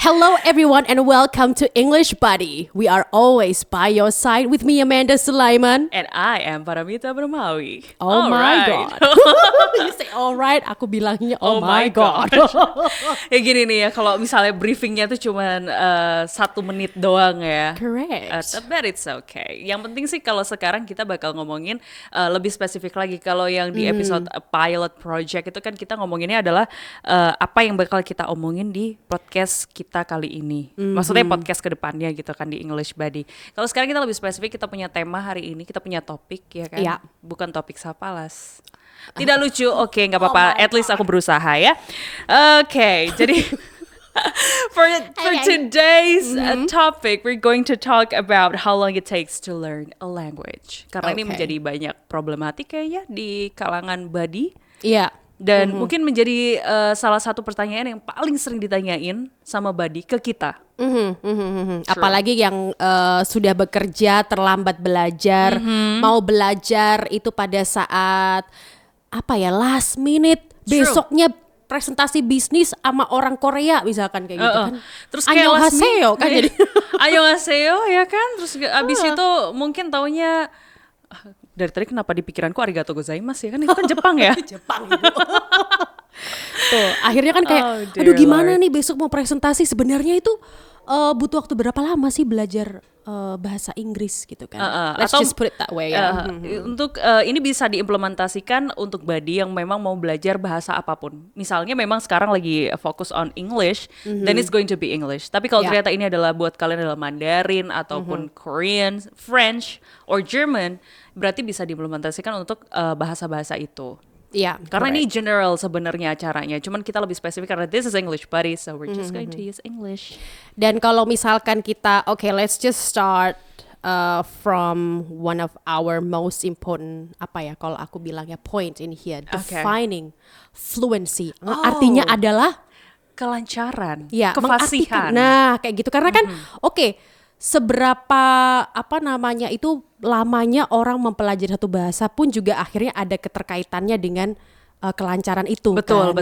Hello everyone and welcome to English Buddy. We are always by your side with me Amanda Sulaiman. And I am Paramita Brahmawi. Oh my god. You say alright, aku bilangnya oh my god. Ya gini nih ya, kalau misalnya briefingnya tuh cuman 1 menit doang ya. Correct. But it's okay. Yang penting sih kalau sekarang kita bakal ngomongin lebih spesifik lagi. Kalau yang di episode pilot project itu kan kita ngomonginnya adalah apa yang bakal kita omongin di podcast kita kali ini. Maksudnya podcast ke depannya gitu kan di English Buddy. Kalau sekarang kita lebih spesifik, kita punya tema hari ini, kita punya topik ya kan. Ya. Bukan topik sapalas. Tidak lucu, oke, nggak apa-apa. At least aku berusaha ya. Oke, jadi for today's topic, we're going to talk about how long it takes to learn a language. Karena ini menjadi banyak problematik kayaknya di kalangan buddy. Iya. Dan mungkin menjadi salah satu pertanyaan yang paling sering ditanyain sama buddy ke kita. Apalagi yang sudah bekerja, terlambat belajar, mau belajar itu pada saat last minute, besoknya presentasi bisnis sama orang Korea misalkan kayak gitu kan. Terus kayak annyeonghaseyo kan jadi. annyeonghaseyo ya kan. Terus abis itu mungkin taunya dari tadi kenapa di pikiranku arigatou gozaimasu ya kan, itu kan Jepang ya. Jepang itu. Tuh, akhirnya kan kayak aduh gimana nih besok mau presentasi, sebenarnya itu butuh waktu berapa lama sih belajar bahasa Inggris gitu kan. Let's just put it that way ya. Untuk ini bisa diimplementasikan untuk buddy yang memang mau belajar bahasa apapun. Misalnya memang sekarang lagi fokus on English, then it's going to be English. Tapi kalau ternyata ini adalah buat kalian adalah Mandarin ataupun Korean, French, or German, berarti bisa diimplementasikan untuk bahasa-bahasa itu. Iya, karena ini general sebenarnya acaranya. Cuman kita lebih spesifik karena this is English Buddy, so we're just going to use English. Dan kalau misalkan kita, let's just start from one of our most important, kalau aku bilangnya point in here, defining fluency. Artinya adalah kelancaran, ya, kefasihan. Nah, kayak gitu karena kan seberapa itu lamanya orang mempelajari satu bahasa pun juga akhirnya ada keterkaitannya dengan kelancaran itu. Betul.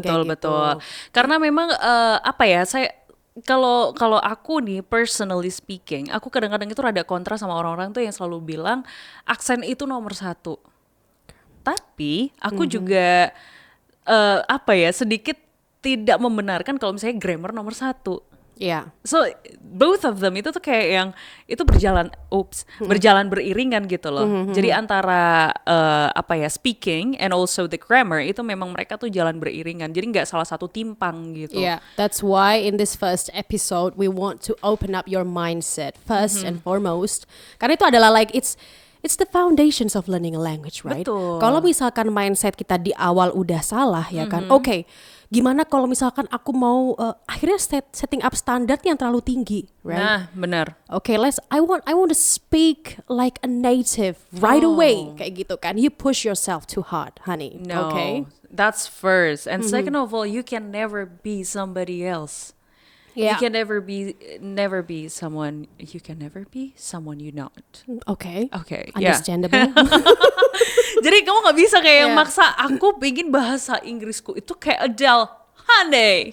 Karena memang saya kalau aku nih personally speaking, aku kadang-kadang itu rada kontra sama orang-orang tuh yang selalu bilang aksen itu nomor 1. Tapi aku juga sedikit tidak membenarkan kalau misalnya grammar nomor 1. Yeah. So both of them itu tuh kayak yang itu berjalan beriringan gitu loh. Jadi antara speaking and also the grammar itu memang mereka tuh jalan beriringan. Jadi nggak salah satu timpang gitu. Yeah, that's why in this first episode we want to open up your mindset first and foremost. Karena itu adalah it's the foundations of learning a language, right? Betul. Kalau misalkan mindset kita di awal udah salah ya kan. Gimana kalau misalkan aku mau akhirnya setting up standar yang terlalu tinggi, right? Nah, benar. I want to speak like a native right away, kayak gitu kan. You push yourself too hard, honey. No, okay? that's first. And second of all, you can never be somebody else. Yeah. You can never be someone. You can never be someone you're not. Okay. Yeah. Understandable. Jadi kamu gak bisa kayak yang maksa aku pengen bahasa Inggrisku itu kayak Adele. Honey,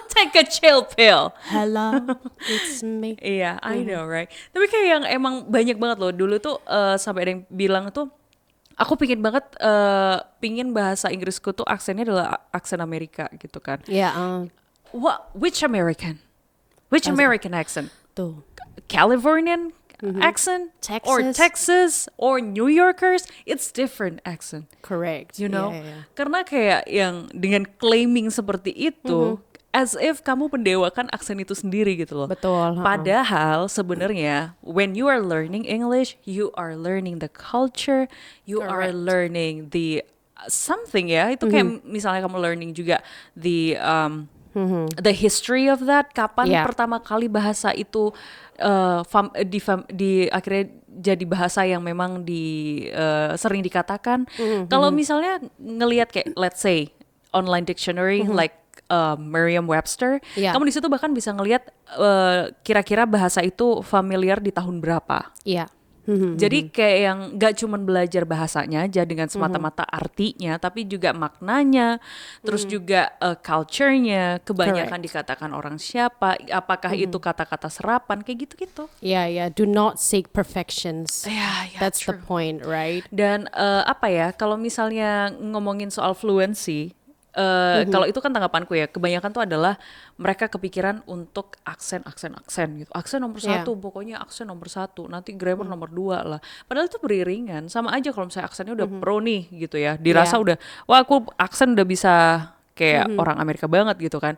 take a chill pill. Hello, it's me. Iya, I know, right? Tapi kayak yang emang banyak banget loh. Dulu tuh sampai ada yang bilang tuh, aku pingin bahasa Inggrisku tuh aksennya adalah aksen Amerika gitu kan. Yeah. Which American? Which American accent? Tuh. Californian accent? Texas. Or Texas? Or New Yorkers? It's different accent. Correct. You know? Yeah. Karena kayak yang dengan claiming seperti itu, as if kamu mendewakan aksen itu sendiri gitu loh. Betul. Padahal sebenarnya when you are learning English, you are learning the culture, you are learning the something ya. Itu kayak misalnya kamu learning juga the history of that. Kapan pertama kali bahasa itu akhirnya jadi bahasa yang memang sering dikatakan. Kalau misalnya ngelihat kayak let's say online dictionary like Merriam-Webster, kamu di situ bahkan bisa ngelihat kira-kira bahasa itu familiar di tahun berapa. Iya. Jadi kayak yang gak cuman belajar bahasanya aja dengan semata-mata artinya, tapi juga maknanya, terus juga culture-nya, kebanyakan dikatakan orang siapa, apakah itu kata-kata serapan, kayak gitu-gitu. Do not seek perfections. That's true. the point, right? Dan apa ya, kalau misalnya ngomongin soal fluency, kalau itu kan tanggapanku ya, kebanyakan tuh adalah mereka kepikiran untuk aksen gitu. Aksen nomor satu, pokoknya aksen nomor satu. Nanti grammar nomor 2 lah. Padahal itu beriringan. Sama aja kalau misalnya aksennya udah pro nih gitu ya. Dirasa udah, wah aku aksen udah bisa kayak orang Amerika banget gitu kan.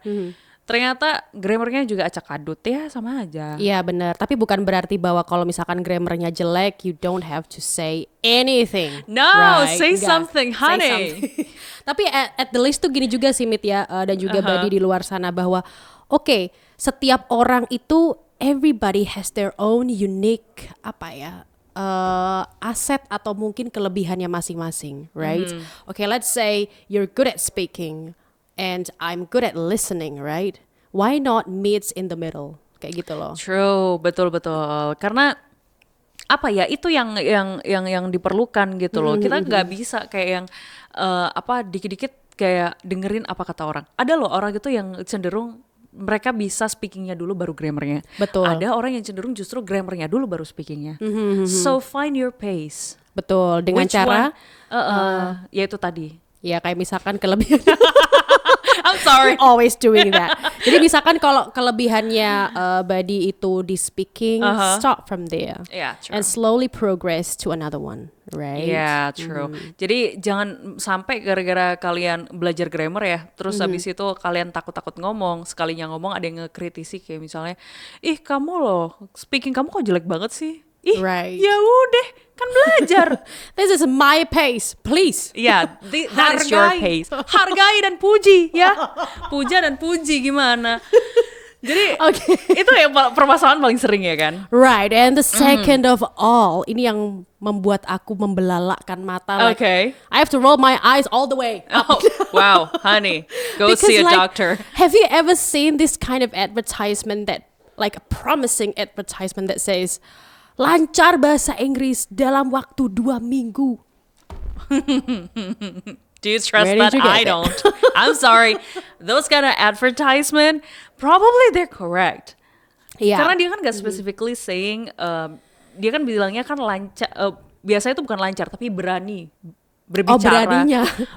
Ternyata grammarnya juga acak-adut ya, sama aja. Iya benar, tapi bukan berarti bahwa kalau misalkan grammarnya jelek, you don't have to say anything. No, right? say something, honey. Say something. Tapi at the least tuh gini juga sih Mit ya, dan juga Badi di luar sana bahwa oke, setiap orang itu everybody has their own unique aset atau mungkin kelebihannya masing-masing, right? Okay, let's say you're good at speaking and I'm good at listening, right? Why not meet in the middle? Kayak gitu loh. True, betul. Karena apa ya, itu yang diperlukan gitu loh. Kita nggak bisa kayak yang dikit-dikit kayak dengerin apa kata orang. Ada loh orang itu yang cenderung mereka bisa speakingnya dulu baru grammarnya. Betul. Ada orang yang cenderung justru grammarnya dulu baru speakingnya. So find your pace. Betul. Dengan Which cara ya itu tadi. Ya kayak misalkan kelebihan. I'm sorry. Always doing that. Jadi misalkan kalau kelebihannya Badi itu di speaking, stop from there. Yeah, true. And slowly progress to another one, right? Yeah, true. Jadi jangan sampai gara-gara kalian belajar grammar ya, terus habis itu kalian takut-takut ngomong, sekalinya ngomong ada yang ngekritisi kayak misalnya, ih kamu loh, speaking kamu kok jelek banget sih? Ih, ya udah, kan belajar. This is my pace, please. Yeah, that is your pace. Hargai dan puji, ya. Puja dan puji gimana? Jadi itu ya permasalahan paling sering ya kan? Right, and the second of all, ini yang membuat aku membelalakkan mata. Like, I have to roll my eyes all the way up. Oh, wow, honey, go see a doctor. Have you ever seen this kind of advertisement that, like a promising advertisement that says, lancar bahasa Inggris dalam waktu 2 minggu. Do you trust that? I don't. I'm sorry. Those kind of advertisement, probably they're correct. Karena dia kan gak specifically saying, dia kan bilangnya kan lancar, biasanya itu bukan lancar, tapi berani berbicara.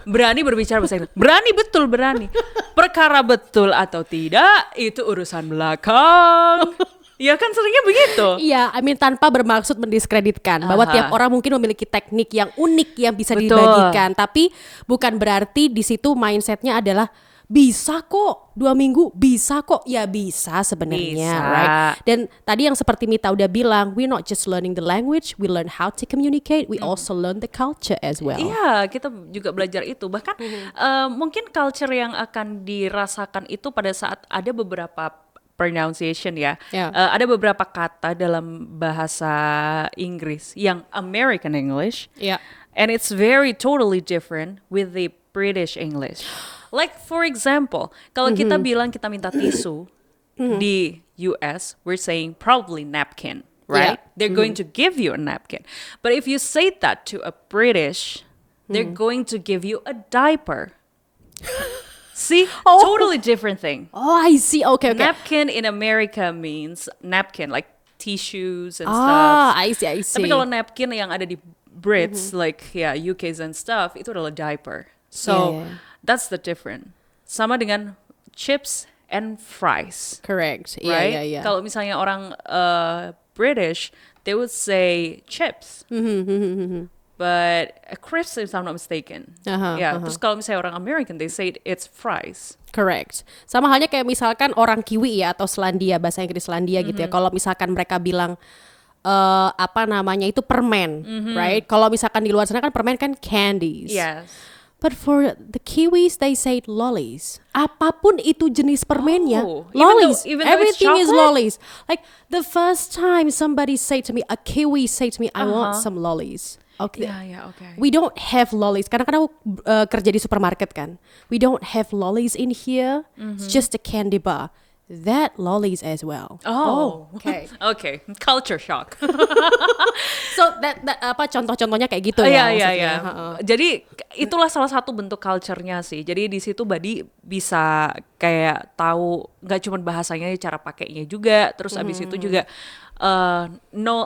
Berani berbicara bahasa Inggris. Berani betul, berani. Perkara betul atau tidak, itu urusan belakang. Ya kan seringnya begitu. Iya, tanpa bermaksud mendiskreditkan bahwa tiap orang mungkin memiliki teknik yang unik yang bisa dibagikan, tapi bukan berarti di situ mindsetnya adalah bisa kok 2 minggu, bisa kok. Ya bisa sebenarnya, right? Dan tadi yang seperti Mita udah bilang, we're not just learning the language, we learn how to communicate, we also learn the culture as well. Iya, kita juga belajar itu. Bahkan mungkin culture yang akan dirasakan itu pada saat ada beberapa pronunciation ya. Ada beberapa kata dalam bahasa Inggris yang American English. And it's very totally different with the British English. Like for example, kalau kita bilang kita minta tisu di US, we're saying probably napkin, right? They're going to give you a napkin. But if you say that to a British, they're going to give you a diaper. See, totally different thing. Oh, I see. Okay. Napkin in America means napkin, like tissues and stuff. I see. Tapi kalau napkin yang ada di Brits, like UKs and stuff, itu adalah diaper. So that's the difference. Sama dengan chips and fries. Correct. Right? Yeah. Kalau misalnya orang British, they would say chips. But crisps, if I'm not mistaken. Terus kalau misalnya orang American, they say it's fries. Correct. Sama halnya kayak misalkan orang Kiwi ya atau Selandia, bahasa Inggris Selandia gitu ya. Kalau misalkan mereka bilang itu permen, right? Kalau misalkan di luar sana kan permen kan candies. Yes. But for the Kiwis, they say lollies. Apapun itu jenis permennya, lollies. Even though everything it's is lollies. Like the first time somebody say to me, a Kiwi say to me, I want some lollies. Okay. Okay. We don't have lollies. Kadang-kadang aku kerja di supermarket kan. We don't have lollies in here. It's just a candy bar. that lollies as well. Oh, okay. Okay, culture shock. So that apa contoh-contohnya kayak gitu Iya, ya? iya, maksudnya? iya. Jadi itulah salah satu bentuk culture-nya sih. Jadi di situ Badi bisa kayak tahu nggak cuma bahasanya, cara pakainya juga. Terus abis itu juga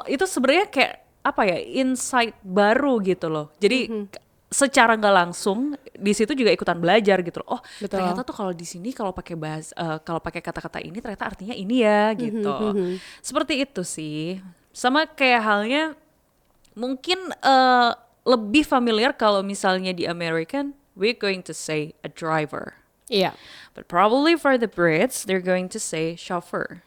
itu sebenarnya kayak apa ya, insight baru gitu loh. Jadi secara nggak langsung di situ juga ikutan belajar gitu loh. Oh, Betul. ternyata tuh kalau di sini kalau pakai kalau pakai kata-kata ini ternyata artinya ini ya gitu. Seperti itu sih. Sama kayak halnya mungkin lebih familiar kalau misalnya di American, we're going to say a driver. Iya. But probably for the Brits, they're going to say chauffeur.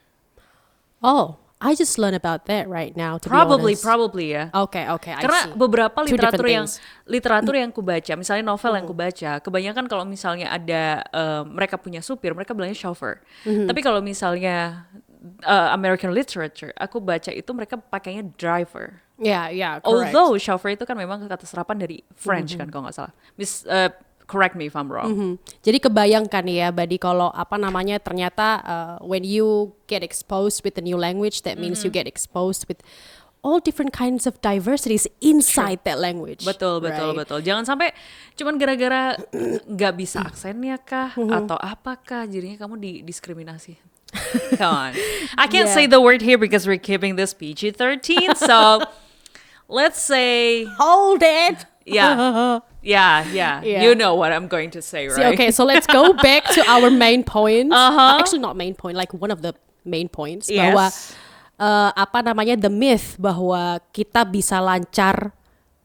Oh, I just learned about that right now. To Probably be honest. ya. Okay, I Karena see. beberapa Two different literatur yang kubaca, misalnya novel yang kubaca, kebanyakan kalau misalnya ada mereka punya supir, mereka bilangnya chauffeur. Tapi kalau misalnya American literature, aku baca itu mereka pakainya driver. Yeah, correct. Although chauffeur itu kan memang kata serapan dari French kan kalau nggak salah. Correct me if I'm wrong. Jadi kebayangkan ya, Badi, kalau apa namanya ternyata when you get exposed with the new language, that means you get exposed with all different kinds of diversities inside that language. Betul. Jangan sampai cuman gara-gara nggak bisa aksennya kah atau apakah jadinya kamu didiskriminasi. Come on. I can't say the word here because we're keeping this PG-13, so let's say Hold it. yeah. You know what I'm going to say, right? Okay, so let's go back to our main point. Actually, not main point, like one of the main points. Yes. Bahwa apa namanya, the myth bahwa kita bisa lancar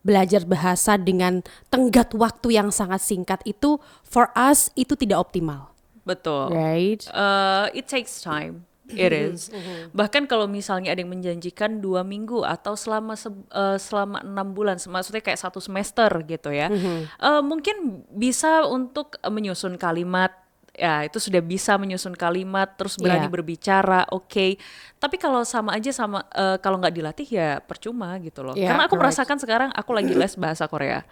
belajar bahasa dengan tenggat waktu yang sangat singkat itu, for us itu tidak optimal. Betul. Right? It takes time. It is. Bahkan kalau misalnya ada yang menjanjikan 2 minggu atau selama 6 bulan, maksudnya kayak 1 semester gitu ya, mungkin bisa untuk menyusun kalimat. Ya, itu sudah bisa menyusun kalimat, terus berani berbicara, oke. Tapi kalau sama kalau nggak dilatih ya percuma gitu loh. Yeah, Karena aku correct. merasakan sekarang aku lagi les bahasa Korea.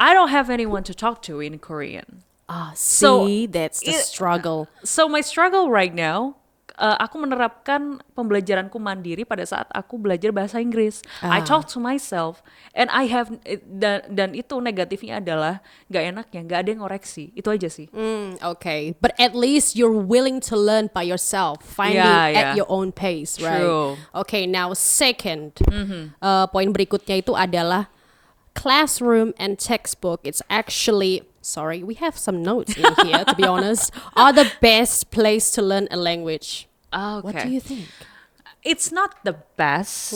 I don't have anyone to talk to in Korean. See, that's the struggle. So my struggle right now, aku menerapkan pembelajaranku mandiri pada saat aku belajar bahasa Inggris. I talk to myself, and I have dan itu negatifnya adalah nggak enaknya, nggak ada yang ngoreksi. Itu aja sih. Okay, but at least you're willing to learn by yourself, finding Yeah. at your own pace, right? True. Okay, now second, poin berikutnya itu adalah classroom and textbook. It's actually, sorry, we have some notes in here, to be honest, are the best place to learn a language. Okay. What do you think? It's not the best,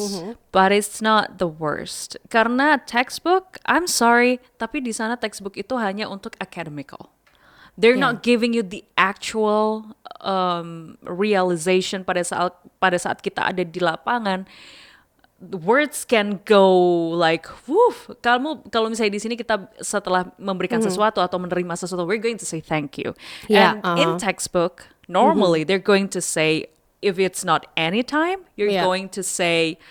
but it's not the worst. Karena textbook, I'm sorry, tapi di sana textbook itu hanya untuk academical. They're not giving you the actual realization pada saat kita ada di lapangan. The words can go like, woof. Kalau misalnya di sini kita setelah memberikan sesuatu atau menerima sesuatu, we're going to say thank you. Yeah, And in textbook, normally they're going to say, if it's not anytime, you're going to say,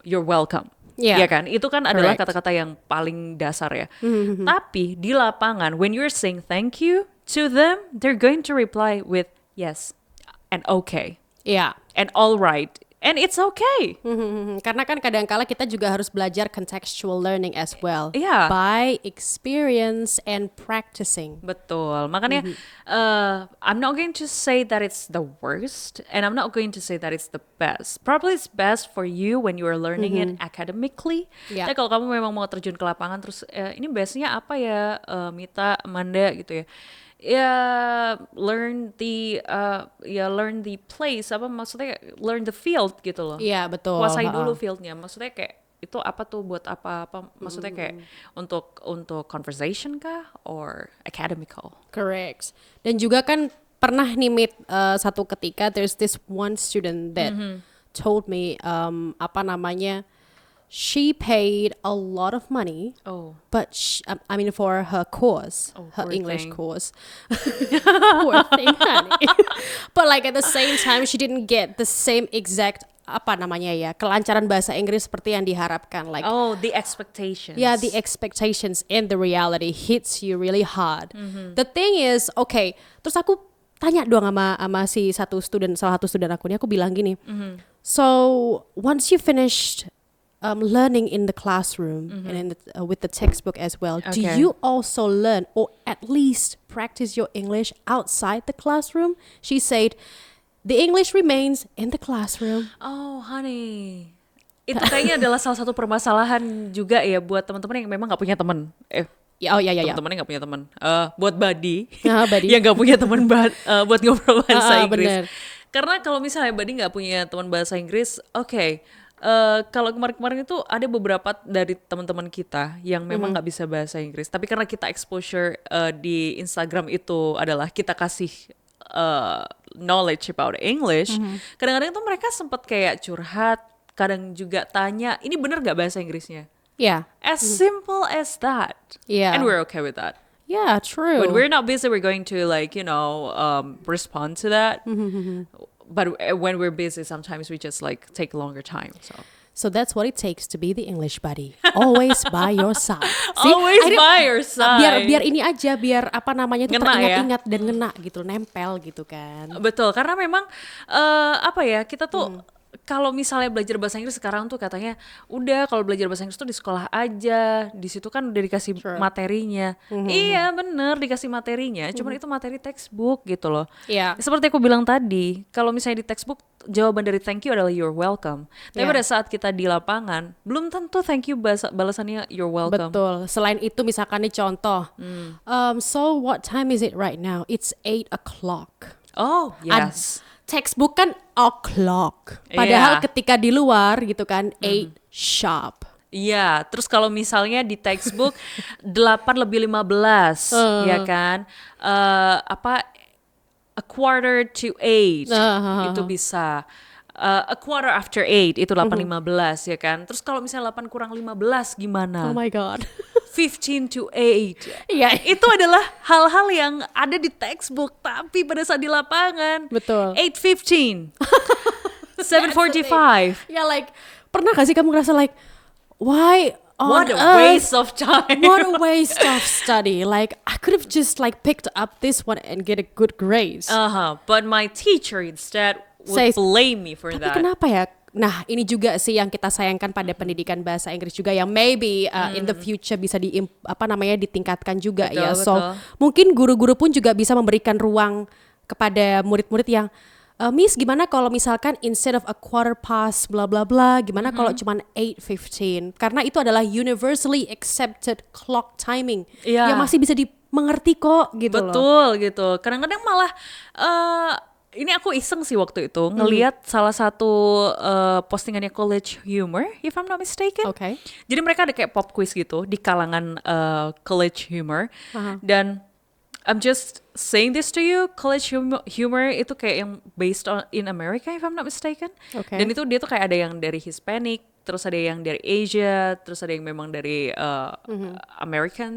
you're welcome. Yeah. Ya kan? Itu kan adalah Correct. kata-kata yang paling dasar ya. Tapi di lapangan, when you're saying thank you to them, they're going to reply with yes and okay Yeah. and all right. And it's okay. Karena kan kadang-kala kita juga harus belajar contextual learning as well. Yeah. By experience and practicing. Betul. Makanya I'm not going to say that it's the worst, and I'm not going to say that it's the best. Probably it's best for you when you are learning it academically. Yeah. Tapi kalau kamu memang mau terjun ke lapangan terus ini biasanya apa ya, Mita, Amanda gitu ya. Ya learn the place, apa maksudnya learn the field gitu loh. Iya, betul. Kuasai dulu fieldnya. Maksudnya kayak itu apa tuh, buat apa maksudnya kayak untuk conversation kah or academical. Correct. Dan juga kan pernah nih Mit, satu ketika there's this one student that told me apa namanya, she paid a lot of money, but I mean for her course, her poor English thing. course. Poor thing, honey. But like at the same time, she didn't get the same exact apa namanya ya, kelancaran bahasa Inggris seperti yang diharapkan. Like The expectations. yeah, the expectations and the reality hits you really hard. The thing is, okay, terus aku tanya dong sama salah satu student aku nih, aku bilang gini, so once you finished learning in the classroom and with the textbook as well, do Okay. you also learn or at least practice your English outside the classroom? She said, the English remains in the classroom. Oh, honey. Itu kayaknya adalah salah satu permasalahan juga ya buat teman-teman yang memang nggak punya teman. Oh ya. Teman-teman yang nggak punya teman. Buat buddy, Buddy. yang nggak punya teman buat ngobrol bahasa Inggris. Bener. Karena kalau misalnya buddy nggak punya teman bahasa Inggris, oke. Kalau kemarin-kemarin itu ada beberapa dari teman-teman kita yang memang nggak bisa bahasa Inggris, tapi karena kita exposure di Instagram itu adalah kita kasih knowledge about English, kadang-kadang tuh mereka sempat kayak curhat, kadang juga tanya, ini bener nggak bahasa Inggrisnya? Yeah. As simple as that. Yeah. And we're okay with that. Yeah, true. When we're not busy, we're going to respond to that. But when we're busy, sometimes we just take a longer time. So that's what it takes to be the English buddy. Always by your side. Always I didn't- by your side. Biar ini aja, biar apa namanya itu Ngena ya? teringat-ingat dan ngena gitu, nempel gitu kan. Betul, karena memang kita tuh kalau misalnya belajar bahasa Inggris sekarang tuh katanya udah kalau belajar bahasa Inggris tuh di sekolah aja, di situ kan udah dikasih materinya. Iya bener dikasih materinya, cuman itu materi textbook gitu loh. Iya. Seperti aku bilang tadi, kalau misalnya di textbook jawaban dari thank you adalah you're welcome. Tapi Iya. pada saat kita di lapangan belum tentu thank you balasannya you're welcome. Betul. Selain itu misalkan nih contoh, so what time is it right now? It's 8 o'clock. Oh yes. Textbook kan o'clock. Padahal Iya. ketika di luar gitu kan 8 sharp. Iya, terus kalau misalnya di textbook 8:15 ya kan, a quarter to 8 itu bisa, a quarter after 8 itu 8:15 ya kan. Terus kalau misalnya 8 kurang 15 gimana? Oh my god. 15 to 8. Iya. Itu adalah hal-hal yang ada di textbook tapi pada saat di lapangan Betul. 8:15 7:45. Ya like pernah gak sih kamu ngerasa like why on What a earth? waste of time. What a waste of study. Like I could have just like picked up this one and get a good grades. But my teacher instead would Says- blame me for Tapi that. kenapa ya? Nah, ini juga sih yang kita sayangkan pada pendidikan bahasa Inggris juga yang maybe in the future bisa ditingkatkan juga Betul, ya. So, betul. mungkin guru-guru pun juga bisa memberikan ruang kepada murid-murid yang Miss, gimana kalau misalkan instead of a quarter past bla bla bla, gimana kalau cuman 8:15? Karena itu adalah universally accepted clock timing Iya. yang masih bisa dimengerti kok gitu loh. Betul gitu. Kadang-kadang malah ini aku iseng sih waktu itu ngelihat salah satu postingannya College Humor, if I'm not mistaken. Oke. Jadi mereka ada kayak pop quiz gitu di kalangan College Humor. Dan I'm just saying this to you, College Humor itu kayak yang based on in America, if I'm not mistaken. Oke. Dan itu dia tuh kayak ada yang dari Hispanic, terus ada yang dari Asia, terus ada yang memang dari American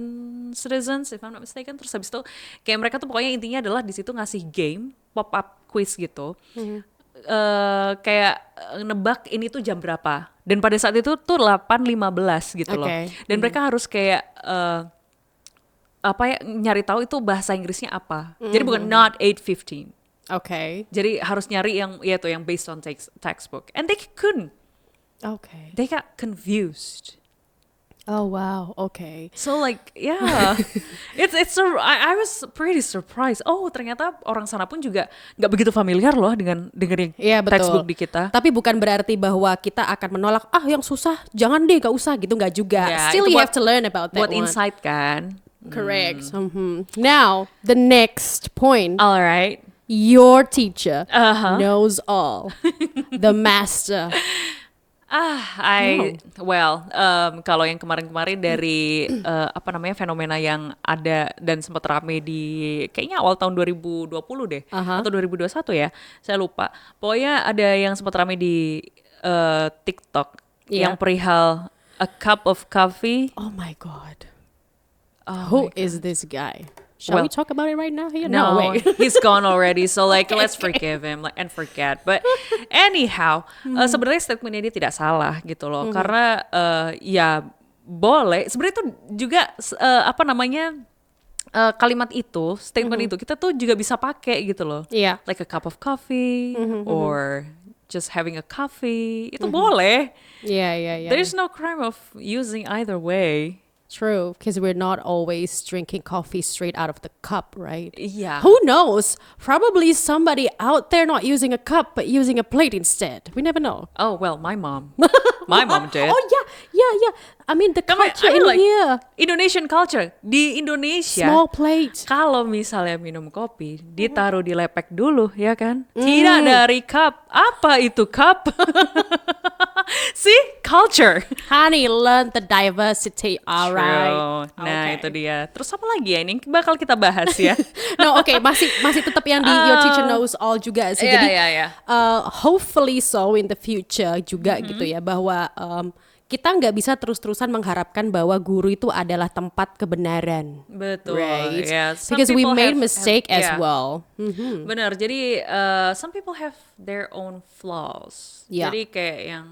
citizens, if I'm not mistaken. Terus habis itu kayak mereka tuh pokoknya intinya adalah di situ ngasih game pop up quiz gitu. Kayak nebak ini tuh jam berapa. Dan pada saat itu tuh 8:15 gitu loh. Oke. Dan mereka harus kayak nyari tahu itu bahasa Inggrisnya apa. Jadi bukan not 8:15. Oke. Jadi harus nyari yang yaitu yang based on textbook. And they couldn't. Oke. They got confused. Oh wow, okay. So like yeah, I was pretty surprised. Oh ternyata orang sana pun juga nggak begitu familiar loh dengan dengerin Iya betul. textbook di kita. Tapi bukan berarti bahwa kita akan menolak yang susah, jangan deh, gak usah gitu, nggak juga. Ya, Still itu you have to learn about that buat one. insight kan. Correct. Now the next point. Alright. Your teacher knows all. The master. Kalau yang kemarin-kemarin dari fenomena yang ada dan sempat rame di kayaknya awal tahun 2020 deh atau 2021 ya, saya lupa. Pokoknya ada yang sempat rame di TikTok yang perihal a cup of coffee. Oh my god. Oh Who my is this guy? Shall we Well, talk about it right now here? No, wait. he's gone already. So let's forgive him and forget. But anyhow, sebenarnya statementnya dia tidak salah gitu loh. Karena ya boleh. Sebenarnya itu juga kalimat itu, statement itu kita tuh juga bisa pakai gitu loh. Iya. Like a cup of coffee or just having a coffee. Itu boleh. Yeah. There's no crime of using either way. True, because we're not always drinking coffee straight out of the cup, right? Iya. Who knows? Probably somebody out there not using a cup but using a plate instead. We never know. Oh well, my mom. My mom did. Oh yeah. I mean the culture I mean, in like, here. Indonesian culture. Di Indonesia, Small plate. kalau misalnya minum kopi, ditaruh di lepek dulu, ya kan? Tidak dari cup. Apa itu cup? See? Culture. Honey, learn the diversity. All right. True. Nah, Okay. itu dia. Terus apa lagi ya? Ini bakal kita bahas ya. No, okay, masih tetap yang di Your Teacher Knows All juga sih. Jadi Iya. hopefully so in the future juga gitu ya, bahwa kita nggak bisa terus-terusan mengharapkan bahwa guru itu adalah tempat kebenaran. Betul. Right? Yeah. Some Because we people made have- mistake as yeah. well. Benar. Jadi some people have their own flaws. Yeah. Jadi kayak yang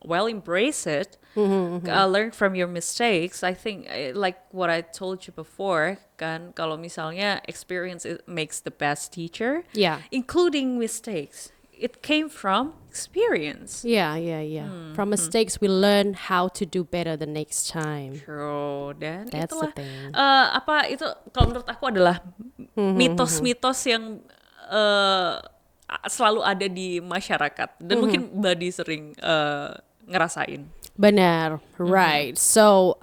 well embrace it, learn from your mistakes. I think like what I told you before kan, kalau misalnya experience makes the best teacher, Yeah. including mistakes. It came from experience. Yeah. From mistakes we learn how to do better the next time. True. Dan That's the itulah thing. apa itu kalau menurut aku adalah mitos-mitos yang selalu ada di masyarakat dan mungkin Buddy sering ngerasain. Benar, right. So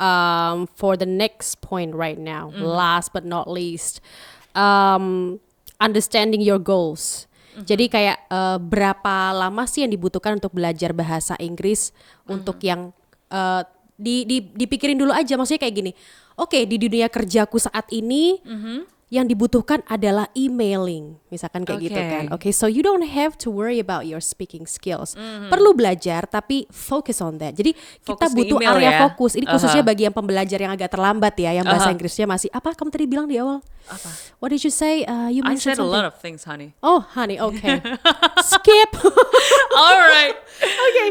for the next point right now, last but not least, understanding your goals. Jadi kayak berapa lama sih yang dibutuhkan untuk belajar bahasa Inggris untuk yang dipikirin dulu aja. Maksudnya kayak gini, oke, di dunia kerjaku saat ini yang dibutuhkan adalah emailing, misalkan kayak gitu kan. Okay, so you don't have to worry about your speaking skills. Perlu belajar tapi focus on that. Jadi kita Fokus di butuh email area ya. fokus. Ini khususnya bagi yang pembelajar yang agak terlambat ya, yang bahasa Inggrisnya masih apa kamu tadi bilang di awal? Apa? What did you say? You I mentioned said a something. lot of things, honey. Oh, honey, okay. Skip. All right. Okay.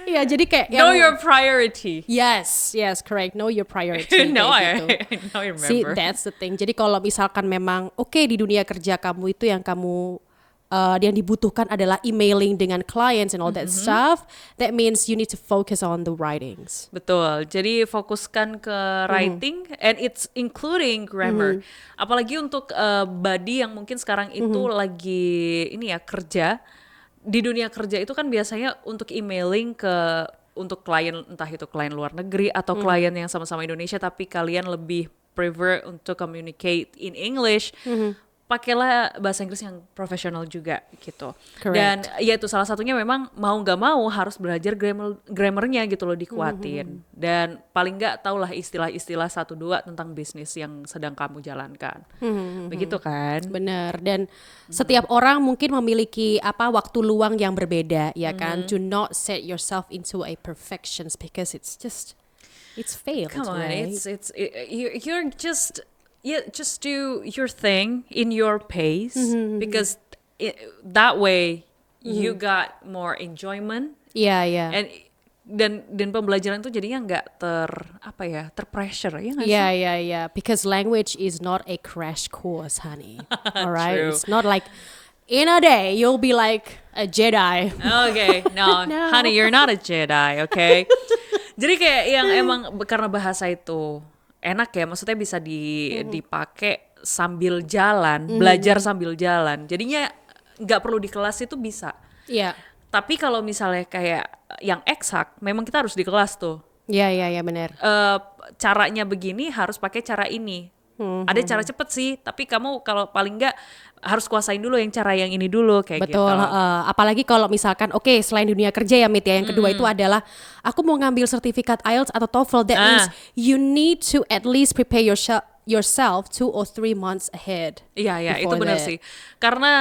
Iya, jadi kayak Know yang- your priority. Yes, correct. Know your priority. No, kayak gitu. I know you See, remember. that's the thing. Jadi kalau misalkan memang oke di dunia kerja kamu itu yang kamu yang dibutuhkan adalah emailing dengan clients and all that stuff, that means you need to focus on the writings. Betul. Jadi fokuskan ke writing and it's including grammar. Apalagi untuk Buddy yang mungkin sekarang itu lagi ini ya kerja. Di dunia kerja itu kan biasanya untuk emailing untuk klien, entah itu klien luar negeri atau klien yang sama-sama Indonesia tapi kalian lebih prefer untuk communicate in English. Pakailah bahasa Inggris yang profesional juga gitu. Correct. Dan ya itu salah satunya memang mau nggak mau harus belajar grammarnya gitu loh, dikuatin. Dan paling nggak tahulah istilah-istilah 1-2 tentang bisnis yang sedang kamu jalankan. Begitu kan? Benar. Dan setiap orang mungkin memiliki waktu luang yang berbeda, ya kan? Do not set yourself into a perfections because it's failed. Come on, right? you're just do your thing in your pace because that way you got more enjoyment Iya. and dan pembelajaran itu jadinya nggak terpressure ya nggak sih? Yeah. Because language is not a crash course, honey. All right, True. it's not like in a day you'll be like a Jedi. Okay, no, No. honey, you're not a Jedi, okay? Jadi kayak yang emang karena bahasa itu enak ya, maksudnya bisa dipakai sambil jalan, belajar sambil jalan. Jadinya nggak perlu di kelas itu bisa. Iya. Tapi kalau misalnya kayak yang eksak, memang kita harus di kelas tuh. Iya, benar. Caranya begini harus pakai cara ini. Ada cara cepet sih, tapi kamu kalau paling nggak harus kuasain dulu yang cara yang ini dulu kayak Betul, gitu. apalagi kalau misalkan selain dunia kerja ya Mit ya, yang kedua itu adalah aku mau ngambil sertifikat IELTS atau TOEFL, that means you need to at least prepare yourself 2 or 3 months ahead. Iya, itu before benar that. sih. Karena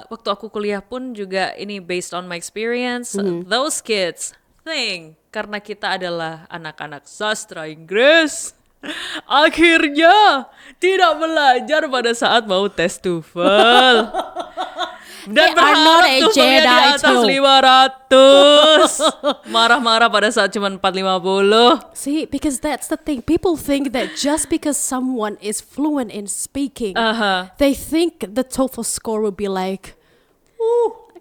waktu aku kuliah pun juga ini based on my experience, those kids think karena kita adalah anak-anak sastra Inggris, akhirnya tidak belajar pada saat mau tes TOEFL. Dan They are not a berharap tuh di Jedi atas too. 500. Marah-marah pada saat cuma 450. See, because that's the thing. People think that just because someone is fluent in speaking, they think the TOEFL score will be like,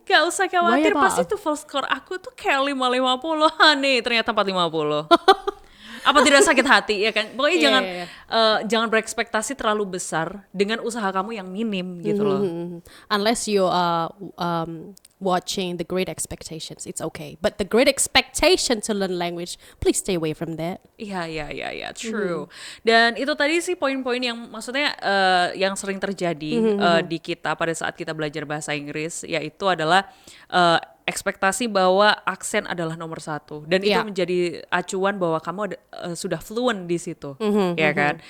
Gak usah khawatir, Way pasti above. TOEFL score aku tuh kayak 550. Nih ternyata 450. Apa tidak sakit hati ya kan? Pokoknya Iya, jangan iya, jangan berekspektasi terlalu besar dengan usaha kamu yang minim gitu loh. unless you are watching The Great Expectations, it's okay. But The Great Expectation to learn language, please stay away from that. Iya, true. Dan itu tadi sih poin-poin yang maksudnya yang sering terjadi di kita pada saat kita belajar bahasa Inggris, yaitu adalah ekspektasi bahwa aksen adalah nomor satu, dan itu Iya. menjadi acuan bahwa kamu sudah fluent di situ, ya kan?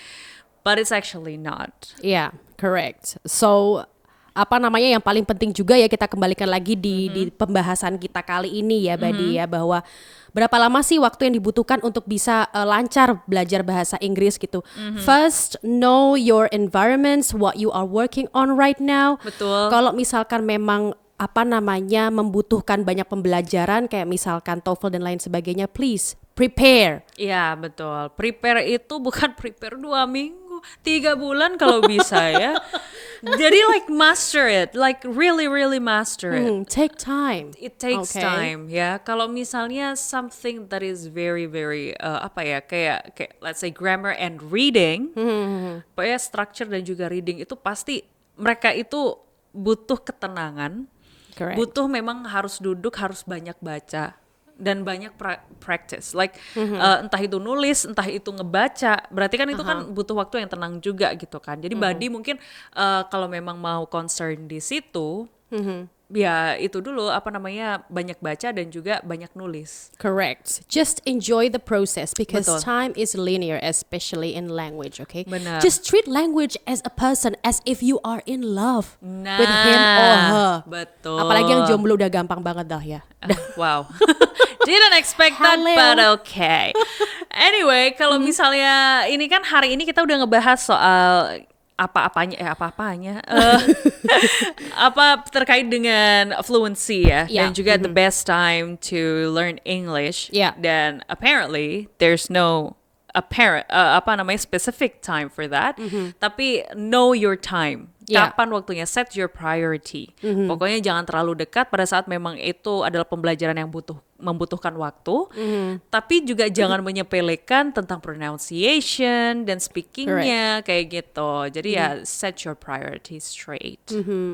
But it's actually not. Yeah, correct. So apa namanya yang paling penting juga ya kita kembalikan lagi di pembahasan kita kali ini ya Badi ya, bahwa berapa lama sih waktu yang dibutuhkan untuk bisa lancar belajar bahasa Inggris gitu. First, know your environments, what you are working on right now. Betul. Kalau misalkan memang apa namanya membutuhkan banyak pembelajaran kayak misalkan TOEFL dan lain sebagainya, please prepare. Iya betul. Prepare itu bukan prepare 2 minggu, 3 bulan kalau bisa ya. Jadi like master it, like really master it. Take time. It takes Okay. time ya. Kalau misalnya something that is very apa ya, kayak let's say grammar and reading, pokoknya structure dan juga reading itu pasti mereka itu butuh ketenangan. Correct. Butuh memang harus duduk, harus banyak baca dan banyak practice. Like entah itu nulis, entah itu ngebaca. Berarti kan itu kan butuh waktu yang tenang juga gitu kan. Jadi Badi mungkin kalau memang mau concern di situ, ya itu dulu apa namanya, banyak baca dan juga banyak nulis. Correct. Just enjoy the process because Betul. time is linear, especially in language, okay? Benar. Just treat language as a person, as if you are in love Nah, with him or her. betul. Apalagi yang jomblo udah gampang banget dah ya. Wow. Didn't expect that, Hello. but okay. Anyway, kalau misalnya ini kan hari ini kita udah ngebahas soal apa-apanya apa terkait dengan fluency ya, Yeah. dan juga the best time to learn English. Yeah. Dan apparently there's no apparent apa namanya specific time for that, tapi know your time. Yeah. Kapan waktunya, set your priority. Pokoknya jangan terlalu dekat pada saat memang itu adalah pembelajaran yang membutuhkan waktu, tapi juga jangan menyepelekan tentang pronunciation dan speakingnya kayak gitu. Jadi ya set your priorities straight.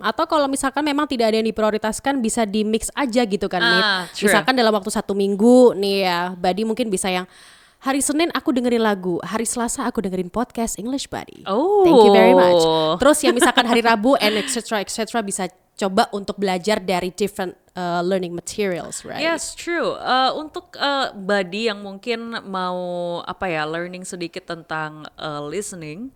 Atau kalau misalkan memang tidak ada yang diprioritaskan, bisa di mix aja gitu kan, Nit. True. Misalkan dalam waktu 1 minggu nih ya, Badi mungkin bisa yang hari Senin aku dengerin lagu, hari Selasa aku dengerin podcast English Buddy. Oh. Thank you very much. Terus ya misalkan hari Rabu and etc bisa coba untuk belajar dari different learning materials, right? Yes, true. Untuk Buddy yang mungkin mau apa ya, learning sedikit tentang listening.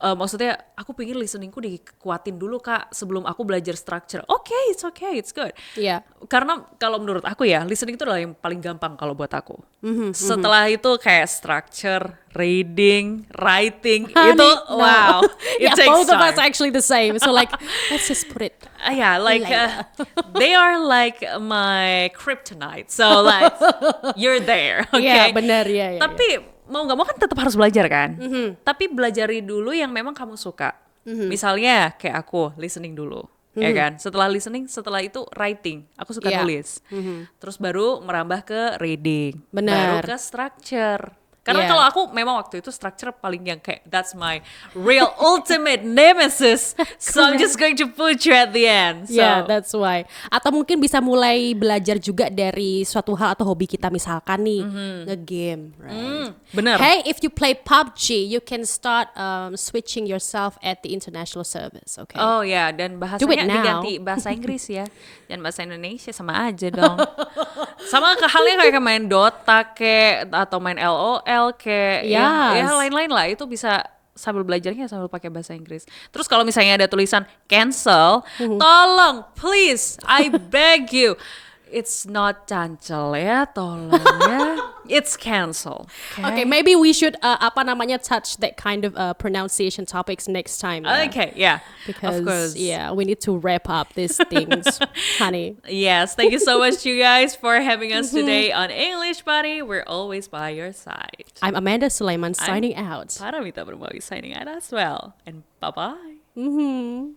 Maksudnya aku pengen listeningku dikuatin dulu Kak sebelum aku belajar structure. It's okay, it's good. Iya. Karena kalau menurut aku ya, listening itu adalah yang paling gampang kalau buat aku. Setelah itu kayak structure, reading, writing, Honey, itu no. wow, it Yeah, takes both of time. us actually the same. So like, let's just put it. Yeah, like Later. they are like my kryptonite. So like you're there, okay? Iya, benar ya. Tapi mau nggak mau kan tetap harus belajar kan. Tapi belajari dulu yang memang kamu suka. Misalnya kayak aku listening dulu, ya kan. Setelah listening, setelah itu writing. Aku suka Iya. nulis. Terus baru merambah ke reading. Benar. Baru ke structure. Karena Iya. kalau aku memang waktu itu structure paling yang kayak that's my real ultimate nemesis. So I'm just going to put you at the end. So Yeah, that's why. Atau mungkin bisa mulai belajar juga dari suatu hal atau hobi kita, misalkan nih nge-game, right? bener. Hey, if you play PUBG, you can start switching yourself at the international service, okay? Oh ya, dan Do it bahasanya now. diganti bahasa Inggris ya, dan bahasa Indonesia sama aja dong. Sama ke halnya kayak main Dota kayak atau main LOL kayak ya Yes. lain-lain lah, itu bisa sambil belajarnya sambil pakai bahasa Inggris. Terus kalau misalnya ada tulisan cancel, tolong please, I beg you, it's not cancel ya, tolong ya. It's cancel. Okay, maybe we should touch that kind of pronunciation topics next time. Okay, yeah. Because of course. we need to wrap up these things, honey. Yes, thank you so much you guys for having us today on English Buddy. We're always by your side. I'm Amanda Sulaiman signing out. Paramita Bermawi signing out as well. And bye-bye.